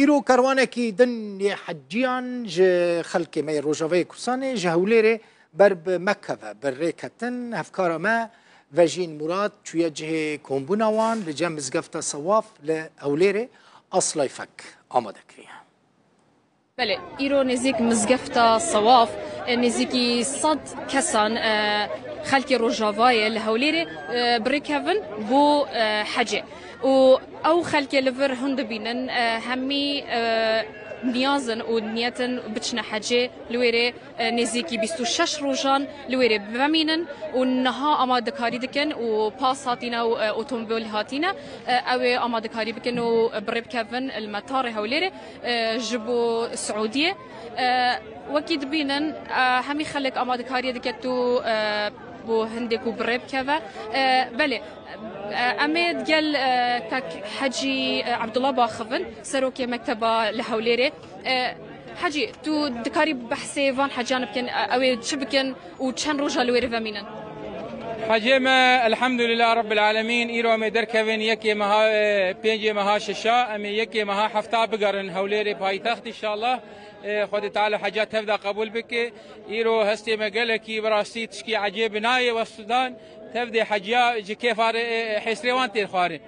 ایرو کاروانه کی دن حجیان ج خلک می روجاوی کوسانه جهولره بر مکه و بر ریکتن هفکار ما و جین مراد توی جه کمبونوان لجم مزگفت صواف لأولره اصلای فک آماده کریه. بله ایرو نزیک مزگفت صواف نزیکی صد کسان خلک روجاوای لهولره بريكافن بو حجه و او خلک لفر هند بینن همی نیازن و نیتن بچنه حجه لویره نزیکی 26 روزان لویره بمینن و نها آماده کاری دکن و پاس هاتینا و اتومبیل هاتینا او آماده کاری بکن و بريب كافن المطار هوليره جبو سعوديه وكيد بینن همی خلک آماده کاری دکتو بو هندك وبريب كذا بله امید قال حجي عبد الله باخفن سروكي مكتبه لهوليره حجي تو دكاري بحثي فان حجان بكن او شبكن وشن روجا لوير فامينن حجيما الحمد لله رب العالمين ايرو مي دركفن يكي مها بينجي مها ششا امي يكي مها حفتا بقرن هوليري بايتخت ان شاء الله خود تعالى حاجات تبدا قبول بك ايرو هستي مقالكي براستي تشكي عجيب ناي والسودان تبدي حجيا كيف حسريوان تيرخاري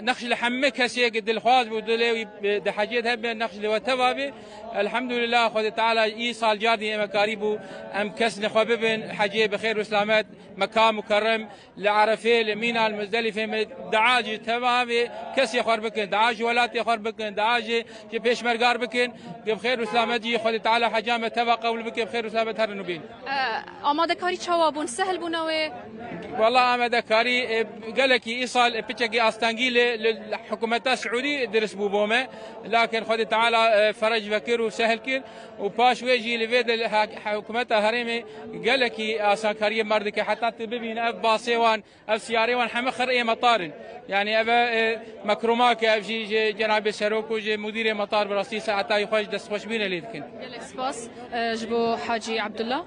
نقش لحمك هسي قد الخواز ودلي ده حاجات هب نقش لوتبابي الحمد لله خود تعالى ايصال جادي مكاريبو ام كسن خببن حجي بخير وسلامات مكان مكرم لعرفه لمينا المزدلفه دعاج تمامي كسي خور بكن دعاج ولاتي خور بكن دعاج بيش مرقار بكن بخير وسلامات جي خود تعالى حجامه تبا قول بك بخير وسلامات هر نبين آماده کاری چوابون سهل بونوي والله آماده كاري قالك ايصال بيتشكي استانجي للحكومه السعوديه درس بوبومه لكن خد تعالى فرج فكر وسهل كير وباش ويجي لفيد الحكومه هرمي قالك اسان كاري مردك حتى تبين اف باسيوان اف سياريوان حمخر اي مطار يعني ابا مكرماك اف جناب السروك وجي مدير مطار براسي ساعتها يخرج دس خوش بينا ليدكن سباس جبو حاجي عبد الله